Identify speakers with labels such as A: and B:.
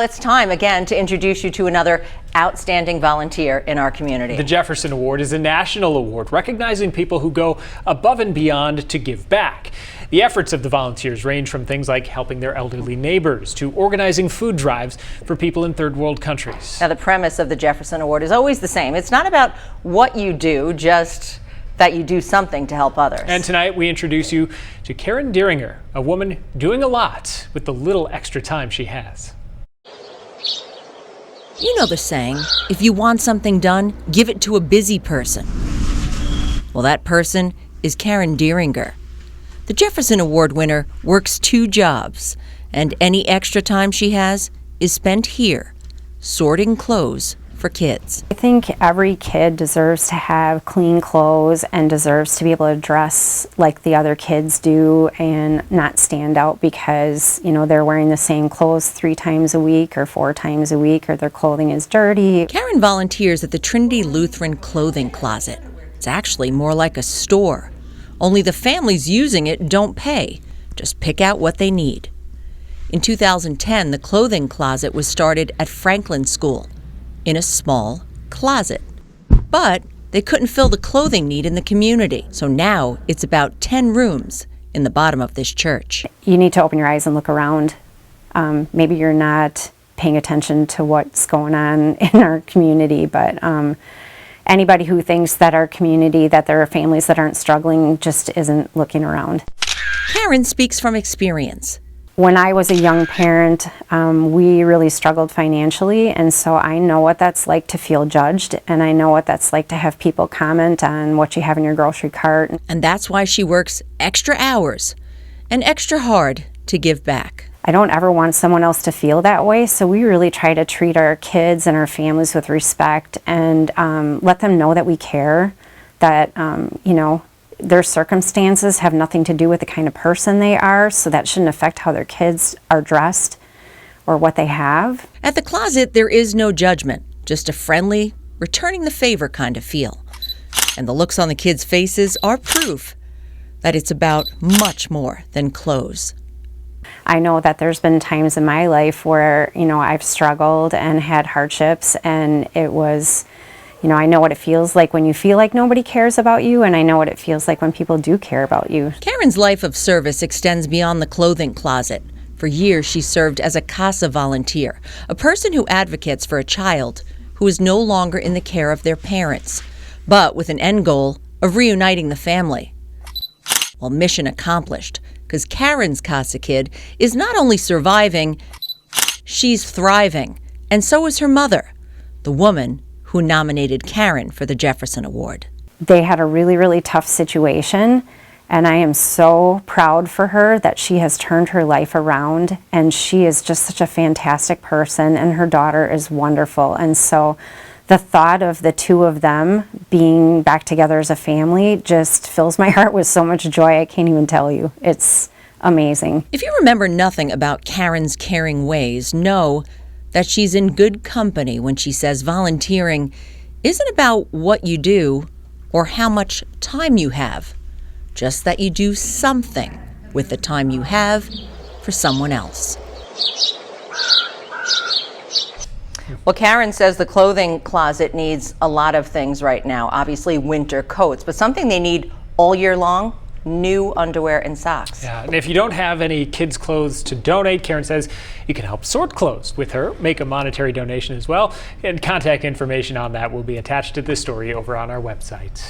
A: It's time again to introduce you to another outstanding volunteer in our community.
B: The Jefferson Award is a national award recognizing people who go above and beyond to give back. The efforts of the volunteers range from things like helping their elderly neighbors to organizing food drives for people in third world countries.
A: Now, the premise of the Jefferson Award is always the same. It's not about what you do, just that you do something to help others.
B: And tonight we introduce you to Karen Dieringer, a woman doing a lot with the little extra time she has.
C: You know the saying, if you want something done, give it to a busy person. Well, that person is Karen Dieringer. The Jefferson Award winner works 2 jobs, and any extra time she has is spent here, sorting clothes for kids.
D: I think every kid deserves to have clean clothes and deserves to be able to dress like the other kids do and not stand out because, you know, they're wearing the same clothes 3 times a week or 4 times a week or their clothing is dirty.
C: Karen volunteers at the Trinity Lutheran Clothing Closet. It's actually more like a store. Only the families using it don't pay. Just pick out what they need. In 2010, the clothing closet was started at Franklin School in a small closet. But they couldn't fill the clothing need in the community. So now it's about 10 rooms in the bottom of this church.
D: You need to open your eyes and look around. Maybe you're not paying attention to what's going on in our community, but anybody who thinks that our community, that there are families that aren't struggling, just isn't looking around.
C: Karen speaks from experience.
D: When I was a young parent, we really struggled financially, and so I know what that's like to feel judged, and I know what that's like to have people comment on what you have in your grocery cart.
C: And that's why she works extra hours and extra hard to give back.
D: I don't ever want someone else to feel that way, so we really try to treat our kids and our families with respect and let them know that we care, that, you know, their circumstances have nothing to do with the kind of person they are, so that shouldn't affect how their kids are dressed or what they have.
C: At the closet, there is no judgment, just a friendly, returning the favor kind of feel. And the looks on the kids' faces are proof that it's about much more than clothes.
D: I know that there's been times in my life where, you know, I've struggled and had hardships, and it was, you know, I know what it feels like when you feel like nobody cares about you, and I know what it feels like when people do care about you.
C: Karen's life of service extends beyond the clothing closet. For years, she served as a Crosse volunteer, a person who advocates for a child who is no longer in the care of their parents, but with an end goal of reuniting the family. Well, mission accomplished, because Karen's Crosse kid is not only surviving, she's thriving, and so is her mother, the woman who nominated Karen for the Jefferson Award.
D: They had a really, really tough situation, and I am so proud for her that she has turned her life around, and she is just such a fantastic person, and her daughter is wonderful. And so the thought of the 2 of them being back together as a family just fills my heart with so much joy I can't even tell you. It's amazing.
C: If you remember nothing about Karen's caring ways, know that she's in good company when she says volunteering isn't about what you do or how much time you have, just that you do something with the time you have for someone else.
A: Well, Karen says the clothing closet needs a lot of things right now. Obviously, winter coats, but something they need all year long: new underwear and socks.
B: Yeah, and if you don't have any kids' clothes to donate, Karen says you can help sort clothes with her, make a monetary donation as well, and contact information on that will be attached to this story over on our website.